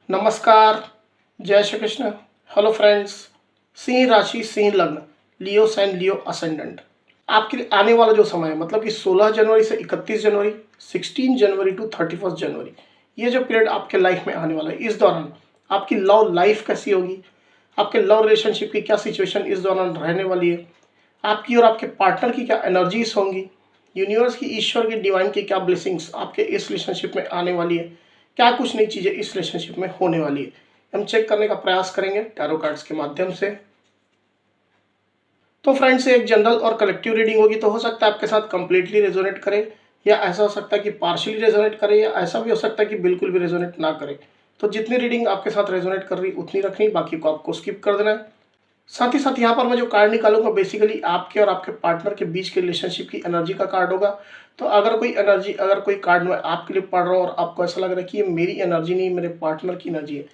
नमस्कार, जय Shri Krishna. Hello friends, Singh राशि, सिंह लग्न, लियो साइन, लियो असेंडेंट। आपके लिए आने वाला जो समय है मतलब कि 16 जनवरी से 31 जनवरी, 16 जनवरी टू 31 जनवरी, ये जो पीरियड आपके लाइफ में आने वाला है, इस दौरान आपकी लव लाइफ कैसी होगी, आपके लव रिलेशनशिप की क्या सिचुएशन इस दौरान रहने वाली है, आपकी और आपके पार्टनर की क्या एनर्जीज होंगी, यूनिवर्स की, ईश्वर की, डिवाइन की क्या ब्लेसिंग्स आपके इस रिलेशनशिप में आने वाली है, क्या कुछ नई चीज़ें इस रिलेशनशिप में होने वाली है, हम चेक करने का प्रयास करेंगे टैरो कार्ड्स के माध्यम से। तो फ्रेंड्स, एक जनरल और कलेक्टिव रीडिंग होगी, तो हो सकता है आपके साथ कंप्लीटली रेजोनेट करे, या ऐसा हो सकता है कि पार्शियली रेजोनेट करे, या ऐसा भी हो सकता है कि बिल्कुल भी रेजोनेट ना करे। तो जितनी रीडिंग आपके साथ रेजोनेट कर रही उतनी रखनी, बाकी को आपको स्किप कर देना है। साथ ही साथ यहाँ पर मैं जो कार्ड निकालूंगा बेसिकली आपके और आपके पार्टनर के बीच के रिलेशनशिप की एनर्जी का कार्ड होगा। तो अगर कोई कार्ड मैं आपके लिए पढ़ रहा हूँ और आपको ऐसा लग रहा है कि ये मेरी एनर्जी नहीं, मेरे पार्टनर की एनर्जी है,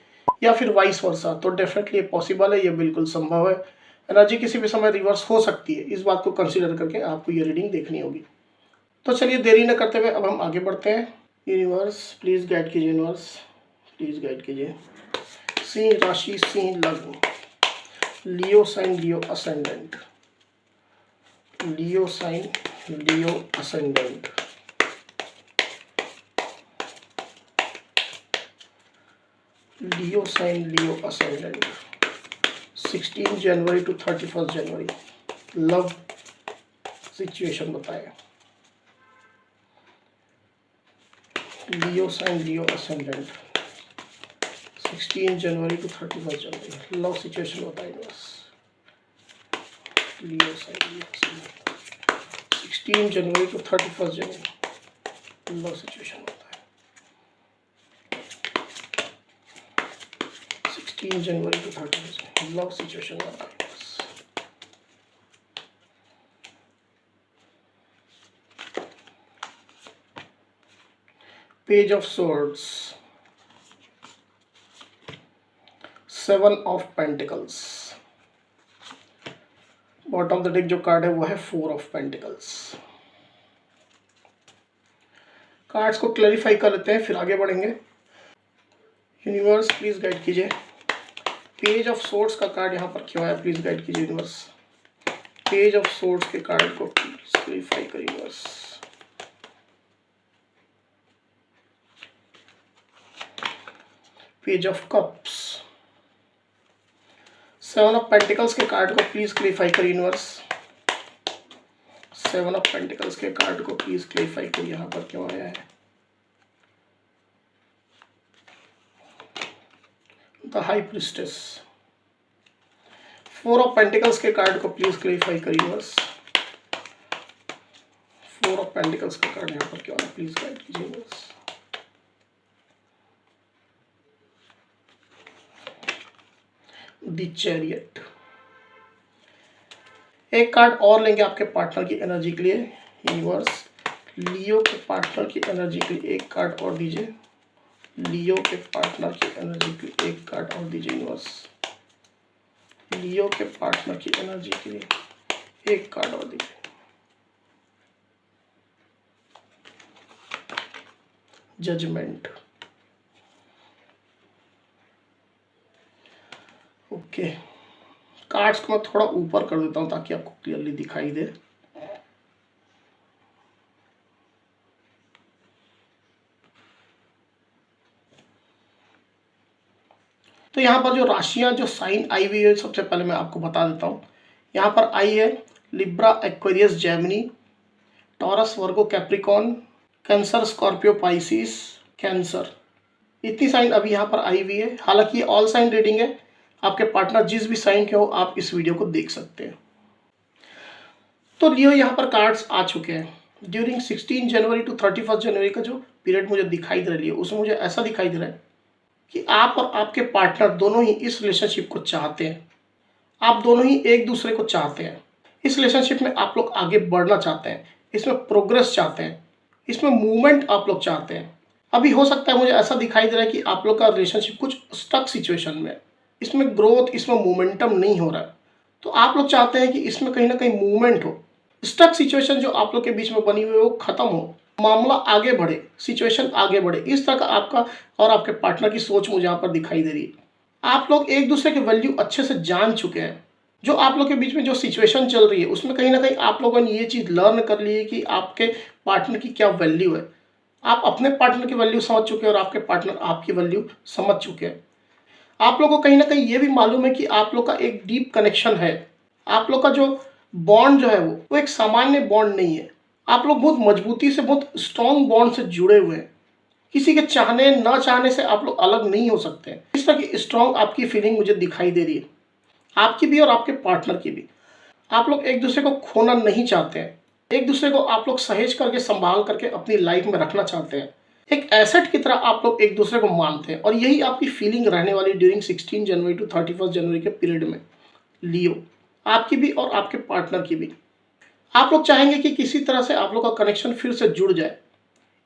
या फिर वाइस वर्सा, तो डेफिनेटली ये पॉसिबल है, ये बिल्कुल संभव है। एनर्जी किसी भी समय रिवर्स हो सकती है, इस बात को कंसिडर करके आपको ये रीडिंग देखनी होगी। तो चलिए देरी न करते हुए अब हम आगे बढ़ते हैं। यूनिवर्स प्लीज गाइड कीजिए, यूनिवर्स प्लीज गाइड कीजिए। सिंह राशि, सिंह लग्न, Leo sign, Leo ascendant, Leo sign, Leo ascendant, Leo sign, Leo ascendant, 16 January to 31 January, love situation बताएं। Leo sign, Leo ascendant, 16 January to 31 January, love situation बताएं बस। Leo sign, Leo ascendant, 16 January to 31 January, love situation होता है। 16 January to 31 January, love situation होता है बस। Page of swords, 7 of pentacles, bottom of the deck जो card है वो है 4 ऑफ पेंटिकल्स। कार्ड्स को क्लैरिफाई कर लेते हैं, फिर आगे बढ़ेंगे। यूनिवर्स प्लीज गाइड कीजिए। पेज ऑफ सोर्ड्स का कार्ड यहाँ पर क्यों आया, प्लीज गाइड कीजिए यूनिवर्स। पेज ऑफ सोर्ड्स के कार्ड को प्लीज क्लैरिफाई करिए universe. Page of cups, 7 of pentacles के कार्ड को प्लीज क्लैरिफाई करिए यूनिवर्स। 7 ऑफ पेंटिकल्स के कार्ड को प्लीज क्लैरिफाई करिए, यहाँ पर क्यों आया है। The high priestess, 4 of pentacles के कार्ड को प्लीज क्लैरिफाई करिए यूनिवर्स। 4 ऑफ पेंटिकल्स का कार्ड यहाँ पर क्यों आया, प्लीज गाइड कीजिए यूनिवर्स। द चैरियट, एक कार्ड और लेंगे आपके पार्टनर की एनर्जी के लिए। यूनिवर्स लियो के पार्टनर की एनर्जी के लिए एक कार्ड और दीजिए। लियो के पार्टनर की एनर्जी के लिए एक कार्ड और दीजिए यूनिवर्स। लियो के पार्टनर की एनर्जी के लिए एक कार्ड और दीजिए। Judgement, okay. कार्ड्स को मैं थोड़ा ऊपर कर देता हूं ताकि आपको क्लियरली दिखाई दे। तो यहाँ पर जो राशियां, जो साइन आई हुई है, सबसे पहले मैं आपको बता देता हूँ। यहाँ पर आई है Libra, Aquarius, Gemini, Taurus, Virgo, Capricorn, Cancer, Scorpio, Pisces, Cancer. इतनी साइन अभी यहाँ पर आई हुई है। हालांकि ये ऑल साइन रीडिंग है, आपके पार्टनर जिस भी साइन के हो आप इस वीडियो को देख सकते हैं। तो लियो यहाँ पर कार्ड्स आ चुके हैं। ड्यूरिंग 16 जनवरी टू 31 जनवरी का जो पीरियड मुझे दिखाई दे रही है, उसमें मुझे ऐसा दिखाई दे रहा है कि आप और आपके पार्टनर दोनों ही इस रिलेशनशिप को चाहते हैं। आप दोनों ही एक दूसरे को चाहते हैं। इस रिलेशनशिप में आप लोग आगे बढ़ना चाहते हैं, इसमें प्रोग्रेस चाहते हैं, इसमें मूवमेंट आप लोग चाहते हैं। अभी हो सकता है मुझे ऐसा दिखाई दे रहा है कि आप लोग का रिलेशनशिप कुछ स्टक सिचुएशन में, इसमें ग्रोथ, इसमें मोमेंटम नहीं हो रहा है। तो आप लोग चाहते हैं कि इसमें कहीं ना कहीं मूवमेंट हो, स्टक सिचुएशन जो आप लोग के बीच में बनी हुई है वो खत्म हो, मामला आगे बढ़े, सिचुएशन आगे बढ़े, इस तरह का आपका और आपके पार्टनर की सोच मुझे यहाँ पर दिखाई दे रही है। आप लोग एक दूसरे के वैल्यू अच्छे से जान चुके हैं। जो आप लोग के बीच में जो सिचुएशन चल रही है उसमें कहीं ना कहीं आप लोगों ने ये चीज़ लर्न कर ली है कि आपके पार्टनर की क्या वैल्यू है। आप अपने पार्टनर की वैल्यू समझ चुके हैं और आपके पार्टनर आपकी वैल्यू समझ चुके हैं। आप लोगों को कहीं ना कहीं ये भी मालूम है कि आप लोग का एक डीप कनेक्शन है। आप लोग का जो बॉन्ड जो है वो एक सामान्य बॉन्ड नहीं है। आप लोग बहुत मजबूती से, बहुत स्ट्रॉन्ग बॉन्ड से जुड़े हुए हैं। किसी के चाहने ना चाहने से आप लोग अलग नहीं हो सकते हैं। इस तरह की स्ट्रॉन्ग आपकी फीलिंग मुझे दिखाई दे रही है, आपकी भी और आपके पार्टनर की भी। आप लोग एक दूसरे को खोना नहीं चाहते हैं। एक दूसरे को आप लोग सहेज करके, संभाल करके अपनी लाइफ में रखना चाहते हैं। एक एसेट की तरह आप लोग एक दूसरे को मानते हैं और यही आपकी फीलिंग रहने वाली ड्यूरिंग 16 जनवरी टू 31 जनवरी के पीरियड में। लियो, आपकी भी और आपके पार्टनर की भी। आप लोग चाहेंगे कि किसी तरह से आप लोग का कनेक्शन फिर से जुड़ जाए,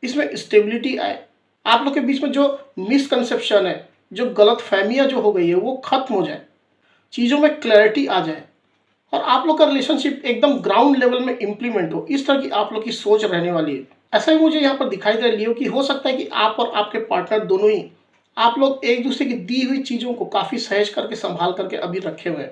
इसमें स्टेबिलिटी आए। आप लोग के बीच में जो मिसकंसेप्शन है, जो गलत फहमियाँ जो हो गई है वो खत्म हो जाए, चीज़ों में क्लैरिटी आ जाए और आप लोग का रिलेशनशिप एकदम ग्राउंड लेवल में इम्प्लीमेंट हो। इस तरह की आप लोग की सोच रहने वाली है। ऐसा ही मुझे यहाँ पर दिखाई दे रही है कि हो सकता है कि आप और आपके पार्टनर दोनों ही, आप लोग एक दूसरे की दी हुई चीज़ों को काफ़ी सहज करके, संभाल करके अभी रखे हुए हैं।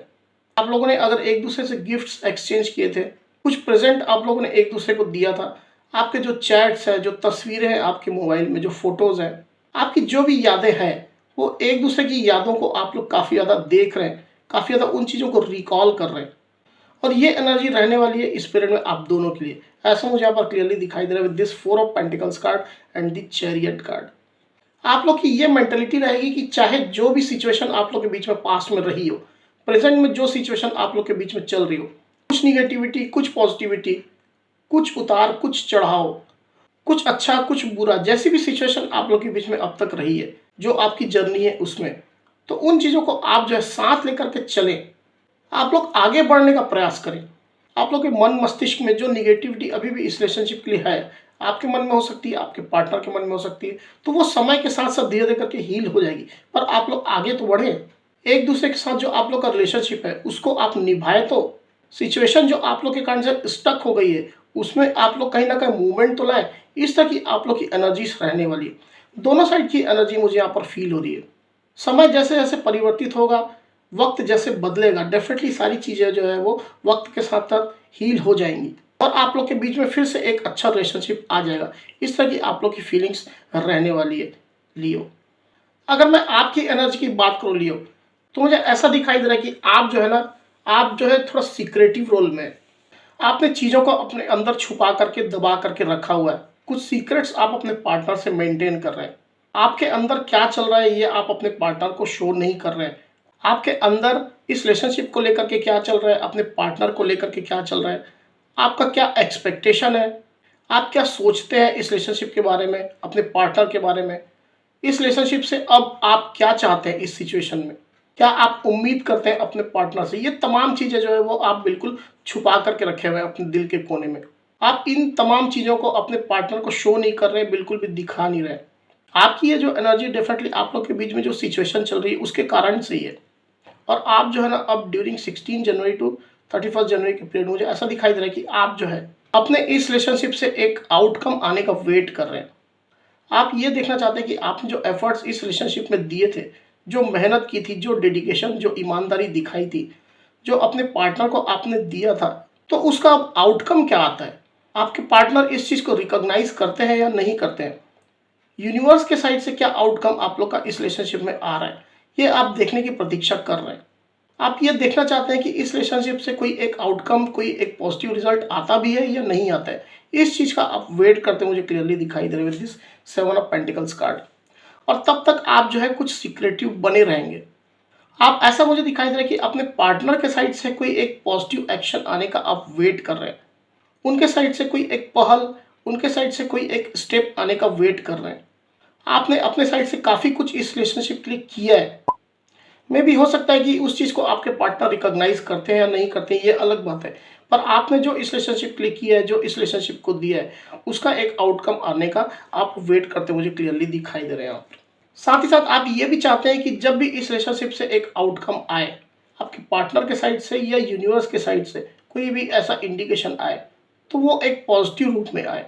आप लोगों ने अगर एक दूसरे से गिफ्ट्स एक्सचेंज किए थे, कुछ प्रेजेंट आप लोगों ने एक दूसरे को दिया था, आपके जो चैट्स हैं, जो तस्वीरें हैं आपके मोबाइल में, जो फोटोज़ हैं, आपकी जो भी यादें हैं, वो एक दूसरे की यादों को आप लोग काफ़ी ज़्यादा देख रहे हैं, काफ़ी ज़्यादा उन चीज़ों को रिकॉल कर रहे हैं और ये एनर्जी रहने वाली है इस पीरियड में आप दोनों के लिए। ऐसा मुझे यहाँ पर क्लियरली दिखाई दे रहा है with this 4 of pentacles card and the chariot card. आप लोग की ये मेंटेलिटी रहेगी कि चाहे जो भी सिचुएशन आप लोग के बीच में पास्ट में रही हो, प्रेजेंट में जो सिचुएशन आप लोग के बीच में चल रही हो, कुछ निगेटिविटी, कुछ पॉजिटिविटी, कुछ उतार, कुछ चढ़ाव, कुछ अच्छा, कुछ बुरा, जैसी भी सिचुएशन आप लोग के बीच में अब तक रही है, जो आपकी जर्नी है उसमें, तो उन चीज़ों को आप जो है साथ लेकर के चलें। आप लोग आगे बढ़ने का प्रयास करें। आप लोग के मन मस्तिष्क में जो निगेटिविटी अभी भी इस रिलेशनशिप के लिए है, आपके मन में हो सकती है, आपके पार्टनर के मन में हो सकती है, तो वो समय के साथ साथ धीरे धीरे करके हील हो जाएगी। पर आप लोग आगे तो बढ़े, एक दूसरे के साथ जो आप लोग का रिलेशनशिप है उसको आप निभाए। तो सिचुएशन जो आप लोग के कारण से स्टक हो गई है उसमें आप लोग कहीं ना कहीं मूवमेंट तो लाए। इस तरह की आप लोग की एनर्जीज रहने वाली है। दोनों साइड की एनर्जी मुझे यहाँ पर फील हो रही है। समय जैसे जैसे परिवर्तित होगा, वक्त जैसे बदलेगा, डेफिनेटली सारी चीज़ें जो है वो वक्त के साथ साथ हील हो जाएंगी और आप लोग के बीच में फिर से एक अच्छा रिलेशनशिप आ जाएगा। इस तरह की आप लोग की फीलिंग्स रहने वाली है लियो। अगर मैं आपकी एनर्जी की बात करूँ लियो, तो मुझे ऐसा दिखाई दे रहा है कि आप जो है ना, आप जो है थोड़ा सीक्रेटिव रोल में, आपने चीज़ों को अपने अंदर छुपा करके, दबा करके रखा हुआ है। कुछ सीक्रेट्स आप अपने पार्टनर से मेंटेन कर रहे हैं। आपके अंदर क्या चल रहा है ये आप अपने पार्टनर को शो नहीं कर रहे हैं। आपके अंदर इस रिलेशनशिप को लेकर के क्या चल रहा है, अपने पार्टनर को लेकर के क्या चल रहा है, आपका क्या एक्सपेक्टेशन है, आप क्या सोचते हैं इस रिलेशनशिप के बारे में, अपने पार्टनर के बारे में, इस रिलेशनशिप से अब आप क्या चाहते हैं इस सिचुएशन में, क्या आप उम्मीद करते हैं अपने पार्टनर से। ये तमाम चीज़ें जो है वो आप बिल्कुल छुपा करके रखे हुए हैं अपने दिल के कोने में। आप इन तमाम चीज़ों को अपने पार्टनर को शो नहीं कर रहे, बिल्कुल भी दिखा नहीं रहे। आपकी ये जो एनर्जी डेफिनेटली आप लोग के बीच में जो सिचुएशन चल रही है उसके कारण से ही है। और आप जो है ना अब ड्यूरिंग 16 जनवरी टू 31 जनवरी के पीरियड मुझे ऐसा दिखाई दे रहा है कि आप जो है अपने इस रिलेशनशिप से एक आउटकम आने का वेट कर रहे हैं। आप ये देखना चाहते हैं कि आपने जो एफर्ट्स इस रिलेशनशिप में दिए थे, जो मेहनत की थी, जो डेडिकेशन, जो ईमानदारी दिखाई थी, जो अपने पार्टनर को आपने दिया था, तो उसका अब आउटकम क्या आता है। आपके पार्टनर इस चीज़ को रिकॉग्नाइज करते हैं या नहीं करते हैं। यूनिवर्स के साइड से क्या आउटकम आप लोग का इस रिलेशनशिप में आ रहा है, ये आप देखने की प्रतीक्षा कर रहे हैं। आप ये देखना चाहते हैं कि इस रिलेशनशिप से कोई एक आउटकम, कोई एक पॉजिटिव रिजल्ट आता भी है या नहीं आता है। इस चीज़ का आप वेट करते मुझे क्लियरली दिखाई दे रहे हैं with this 7 of pentacles card. और तब तक आप जो है कुछ सीक्रेटिव बने रहेंगे। आप, ऐसा मुझे दिखाई दे रहा है कि अपने पार्टनर के साइड से कोई एक पॉजिटिव एक्शन आने का आप वेट कर रहे हैं। उनके साइड से कोई एक पहल, उनके साइड से कोई एक स्टेप आने का वेट कर रहे हैं। आपने अपने साइड से काफ़ी कुछ इस रिलेशनशिप के लिए किया है। मे भी हो सकता है कि उस चीज़ को आपके पार्टनर रिकॉग्नाइज करते हैं या नहीं करते हैं, ये अलग बात है। पर आपने जो इस रिलेशनशिप के लिए किया है, जो इस रिलेशनशिप को दिया है, उसका एक आउटकम आने का आप वेट करते मुझे क्लियरली दिखाई दे रहे हैं आप। साथ ही साथ आप ये भी चाहते हैं कि जब भी इस रिलेशनशिप से एक आउटकम आए, आपके पार्टनर के साइड से या यूनिवर्स के साइड से कोई भी ऐसा इंडिकेशन आए, तो वो एक पॉजिटिव रूप में आए,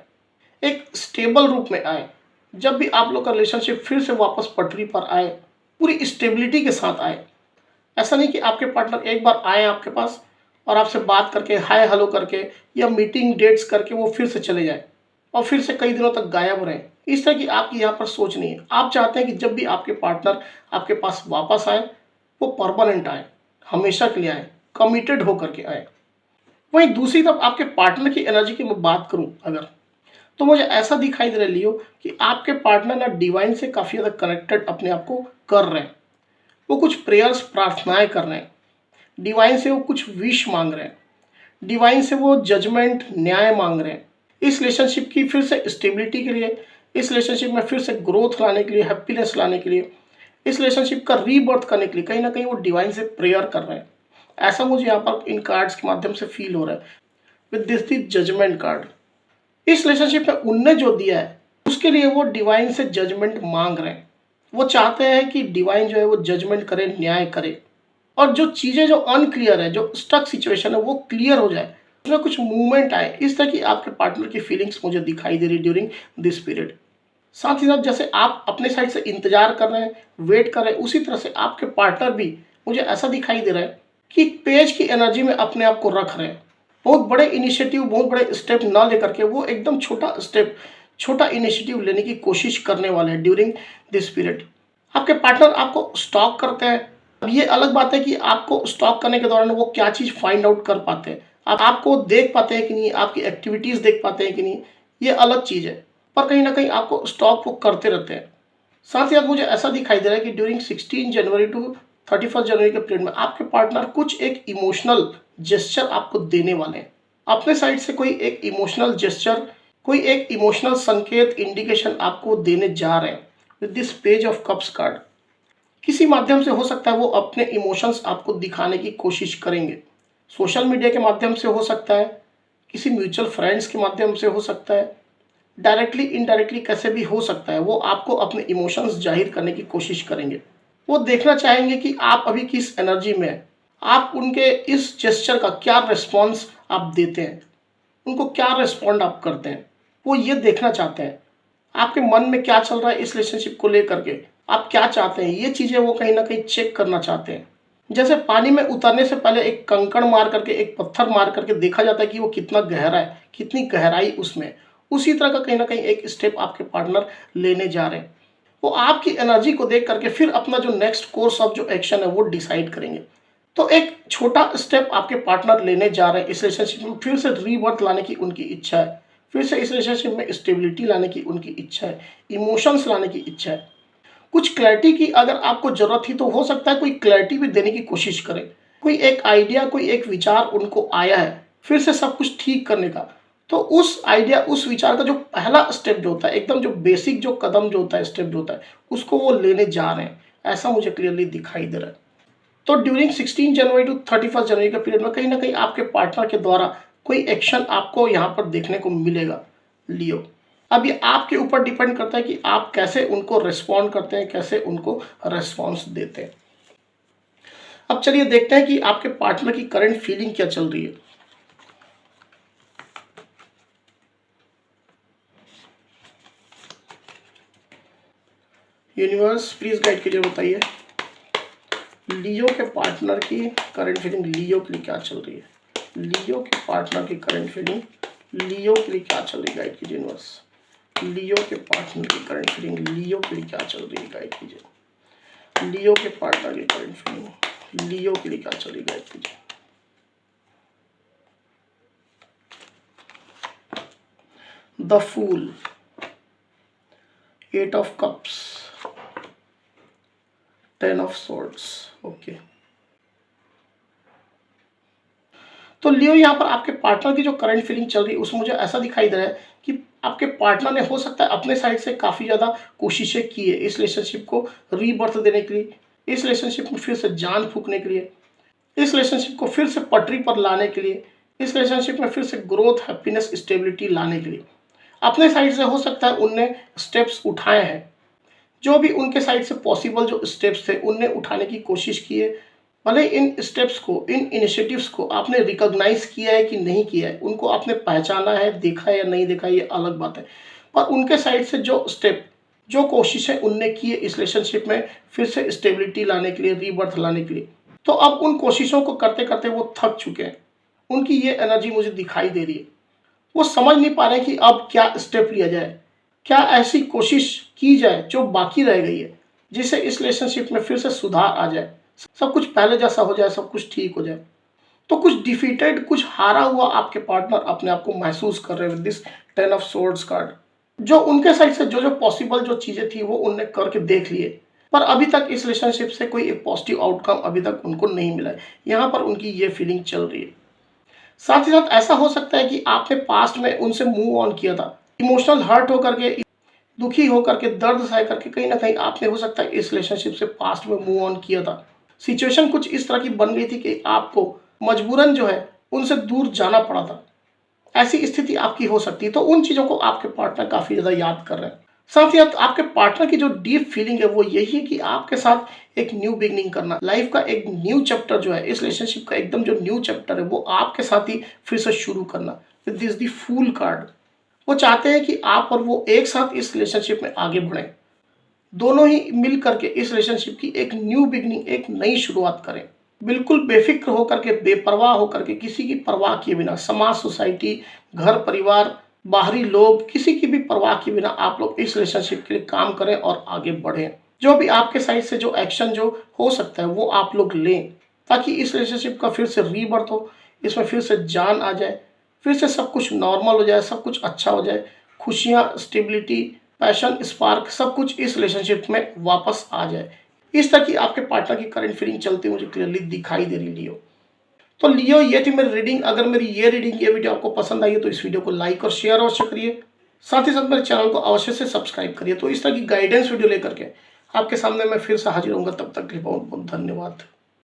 एक स्टेबल रूप में आए। जब भी आप लोग का रिलेशनशिप फिर से वापस पटरी पर आए, पूरी स्टेबिलिटी के साथ आए। ऐसा नहीं कि आपके पार्टनर एक बार आए आपके पास और आपसे बात करके हाय हेलो करके या मीटिंग डेट्स करके वो फिर से चले जाए और फिर से कई दिनों तक गायब रहें। इस तरह की आपकी यहाँ पर सोच नहीं है। आप चाहते हैं कि जब भी आपके पार्टनर आपके पास वापस आए, वो परमानेंट आए, हमेशा के लिए आए, कमिटेड होकर के आए। वहीं दूसरी तरफ आपके पार्टनर की एनर्जी की मैं बात करूं अगर, तो मुझे ऐसा दिखाई दे रहा है लियो कि आपके पार्टनर ना डिवाइन से काफ़ी ज़्यादा कनेक्टेड अपने आप को कर रहे हैं। वो कुछ प्रेयर्स प्रार्थनाएं कर रहे हैं, डिवाइन से वो कुछ विश मांग रहे हैं, डिवाइन से वो जजमेंट न्याय मांग रहे हैं। इस रिलेशनशिप की फिर से स्टेबिलिटी के लिए, इस रिलेशनशिप में फिर से ग्रोथ लाने के लिए, हैप्पीनेस लाने के लिए, इस रिलेशनशिप का रीबर्थ करने के लिए कहीं ना कहीं वो डिवाइन से प्रेयर कर रहे हैं। ऐसा मुझे यहाँ पर इन कार्ड्स के माध्यम से फील हो रहा है with this the judgment card. इस रिलेशनशिप में उनने जो दिया है उसके लिए वो डिवाइन से जजमेंट मांग रहे हैं। वो चाहते हैं कि डिवाइन जो है वो जजमेंट करे, न्याय करे, और जो चीज़ें जो अनक्लियर है, जो स्टक सिचुएशन है, वो क्लियर हो जाए, उसमें कुछ मूवमेंट आए। इस तरह की आपके पार्टनर की फीलिंग्स मुझे दिखाई दे रही ड्यूरिंग दिस पीरियड। साथ ही साथ जैसे आप अपने साइड से इंतजार कर रहे हैं, वेट कर रहे हैं, उसी तरह से आपके पार्टनर भी मुझे ऐसा दिखाई दे रहा है कि पेज की एनर्जी में अपने आप को रख रहे हैं। बहुत बड़े इनिशिएटिव, बहुत बड़े स्टेप ना लेकर के वो एकदम छोटा स्टेप, छोटा इनिशिएटिव लेने की कोशिश करने वाले हैं ड्यूरिंग दिस पीरियड। आपके पार्टनर आपको स्टॉक करते हैं। अब ये अलग बात है कि आपको स्टॉक करने के दौरान वो क्या चीज़ फाइंड आउट कर पाते हैं, आपको देख पाते हैं कि नहीं, आपकी एक्टिविटीज़ देख पाते हैं कि नहीं, ये अलग चीज़ है। पर कहीं ना कहीं आपको स्टॉक वो करते रहते हैं। साथ ही साथ मुझे ऐसा दिखाई दे रहा है कि ड्यूरिंग 16 जनवरी टू 31 जनवरी के पीरियड में आपके पार्टनर कुछ एक इमोशनल जेस्चर आपको देने वाले हैं। अपने साइड से कोई एक इमोशनल जेस्चर, कोई एक इमोशनल संकेत, इंडिकेशन आपको देने जा रहे हैं with this page of cups card. किसी माध्यम से हो सकता है वो अपने इमोशंस आपको दिखाने की कोशिश करेंगे। सोशल मीडिया के माध्यम से हो सकता है, किसी म्यूचुअल फ्रेंड्स के माध्यम से हो सकता है, डायरेक्टली इनडायरेक्टली कैसे भी हो सकता है। वो आपको अपने इमोशंस जाहिर करने की कोशिश करेंगे। वो देखना चाहेंगे कि आप अभी किस एनर्जी में हैं, आप उनके इस जेस्चर का क्या रिस्पॉन्स आप देते हैं, उनको क्या रिस्पॉन्ड आप करते हैं। वो ये देखना चाहते हैं आपके मन में क्या चल रहा है इस रिलेशनशिप को लेकर के, आप क्या चाहते हैं। ये चीज़ें वो कहीं ना कहीं चेक करना चाहते हैं। जैसे पानी में उतरने से पहले एक कंकड़ मार करके, एक पत्थर मार करके देखा जाता है कि वो कितना गहरा है, कितनी गहराई उसमें, उसी तरह का कहीं ना कहीं एक स्टेप आपके पार्टनर लेने जा रहे हैं। वो आपकी एनर्जी को देख करके फिर अपना जो नेक्स्ट कोर्स ऑफ जो एक्शन है वो डिसाइड करेंगे। तो एक छोटा स्टेप आपके पार्टनर लेने जा रहे हैं इस रिलेशनशिप में, फिर से रीबर्थ लाने की उनकी इच्छा है, फिर से इस रिलेशनशिप में स्टेबिलिटी लाने की उनकी इच्छा है, इमोशंस लाने की इच्छा है। कुछ क्लैरिटी की अगर आपको ज़रूरत थी तो हो सकता है कोई क्लैरिटी भी देने की कोशिश करें। कोई एक आइडिया, कोई एक विचार उनको आया है फिर से सब कुछ ठीक करने का, तो उस आइडिया, उस विचार का जो पहला स्टेप जो होता है, एकदम जो बेसिक जो कदम जो होता है, स्टेप जो होता है, उसको वो लेने जा रहे हैं। ऐसा मुझे क्लियरली दिखाई दे रहा है। तो ड्यूरिंग 16 जनवरी टू 31 जनवरी के पीरियड में कहीं ना कहीं आपके पार्टनर के द्वारा कोई एक्शन आपको यहाँ पर देखने को मिलेगा लियो। अब ये आपके ऊपर डिपेंड करता है कि आप कैसे उनको रिस्पॉन्ड करते हैं, कैसे उनको रिस्पॉन्स देते हैं। अब चलिए देखते हैं कि आपके पार्टनर की करंट फीलिंग क्या चल रही है। यूनिवर्स प्लीज गाइड कीजिए, बताइए लियो के पार्टनर की करंट फीलिंग लियो के लिए क्या चल रही है। लियो के पार्टनर की करंट फीलिंग लियो के लिए क्या चल रही है, गाइड कीजिए यूनिवर्स। लियो के पार्टनर की करंट फीलिंग लियो के लिए क्या चल रही है, गाइड कीजिए। लियो के पार्टनर की करंट फीलिंग लियो के लिए क्या चल रही है, गाइड कीजिए। The fool, 8 of cups, 10 of swords. Okay, तो लियो यहाँ पर आपके पार्टनर की जो करंट फीलिंग चल रही है उसमें मुझे ऐसा दिखाई दे रहा है कि आपके पार्टनर ने हो सकता है अपने साइड से काफ़ी ज़्यादा कोशिशें की है इस रिलेशनशिप को रीबर्थ देने के लिए, इस रिलेशनशिप में फिर से जान फूंकने के लिए, इस रिलेशनशिप को फिर से पटरी पर लाने के लिए, इस रिलेशनशिप में फिर से ग्रोथ, हैप्पीनेस, स्टेबिलिटी लाने के लिए अपने साइड से हो सकता है उनने स्टेप्स उठाए हैं। जो भी उनके साइड से पॉसिबल जो स्टेप्स थे उनने उठाने की कोशिश की है, भले इन स्टेप्स को, इन इनिशिएटिव्स को आपने रिकॉग्नाइज किया है कि नहीं किया है, उनको आपने पहचाना है, देखा है या नहीं देखा, ये अलग बात है। पर उनके साइड से जो स्टेप, जो कोशिशें उनने की है इस रिलेशनशिप में फिर से स्टेबिलिटी लाने के लिए, रीबर्थ लाने के लिए, तो अब उन कोशिशों को करते करते वो थक चुके हैं। उनकी ये एनर्जी मुझे दिखाई दे रही है। वो समझ नहीं पा रहे कि अब क्या स्टेप लिया जाए, क्या ऐसी कोशिश की जाए जो बाकी रह गई है, जिससे इस रिलेशनशिप में फिर से सुधार आ जाए, सब कुछ पहले जैसा हो जाए, सब कुछ ठीक हो जाए। तो कुछ डिफीटेड, कुछ हारा हुआ आपके पार्टनर अपने आप को महसूस कर रहे हैं with this 10 of swords card. जो उनके साइड से जो जो पॉसिबल जो चीजें थी वो उनने करके देख लिए, पर अभी तक इस रिलेशनशिप से कोई एक पॉजिटिव आउटकम अभी तक उनको नहीं मिला है। यहाँ पर उनकी ये फीलिंग चल रही है। साथ ही साथ ऐसा हो सकता है कि आपने पास्ट में उनसे मूव ऑन किया था, इमोशनल हर्ट होकर के, दुखी होकर के, दर्द सह करके कहीं ना कहीं आपने हो सकता है इस रिलेशनशिप से पास्ट में मूव ऑन किया था। सिचुएशन कुछ इस तरह की बन गई थी कि आपको मजबूरन जो है उनसे दूर जाना पड़ा था। ऐसी स्थिति आपकी हो सकती है। तो उन चीज़ों को आपके पार्टनर काफ़ी ज़्यादा याद कर रहे हैं। साथ ही साथ आपके पार्टनर की जो डीप फीलिंग है वो यही है कि आपके साथ एक न्यू बिगनिंग करना, लाइफ का एक न्यू चैप्टर जो है, इस रिलेशनशिप का एकदम जो न्यू चैप्टर है वो आपके साथ ही फिर से शुरू करना। With this the fool card, वो चाहते हैं कि आप और वो एक साथ इस रिलेशनशिप में आगे बढ़ें, दोनों ही मिल करके इस रिलेशनशिप की एक न्यू बिगनिंग, एक नई शुरुआत करें। बिल्कुल बेफिक्र होकर के, बेपरवाह होकर के, किसी की परवाह किए बिना, समाज, सोसाइटी, घर परिवार, बाहरी लोग, किसी की भी परवाह किए बिना आप लोग इस रिलेशनशिप के लिए काम करें और आगे बढ़ें। जो भी आपके साइड से जो एक्शन जो हो सकता है वो आप लोग लें, ताकि इस रिलेशनशिप का फिर से रीबर्थ हो, इसमें फिर से जान आ जाए, फिर से सब कुछ नॉर्मल हो जाए, सब कुछ अच्छा हो जाए, खुशियाँ, स्टेबिलिटी, पैशन, स्पार्क, सब कुछ इस रिलेशनशिप में वापस आ जाए। इस तरह की आपके पार्टनर की करंट फीलिंग चलती मुझे क्लियरली दिखाई दे रही लियो। तो लियो, ये थी मेरी रीडिंग। अगर मेरी ये रीडिंग, ये वीडियो आपको पसंद आई है तो इस वीडियो को लाइक और शेयर अवश्य करिए। साथ ही साथ मेरे चैनल को अवश्य से सब्सक्राइब करिए। तो इस तरह की गाइडेंस वीडियो लेकर के आपके सामने मैं फिर से हाजिर होऊंगा। तब तक के लिए बहुत बहुत धन्यवाद।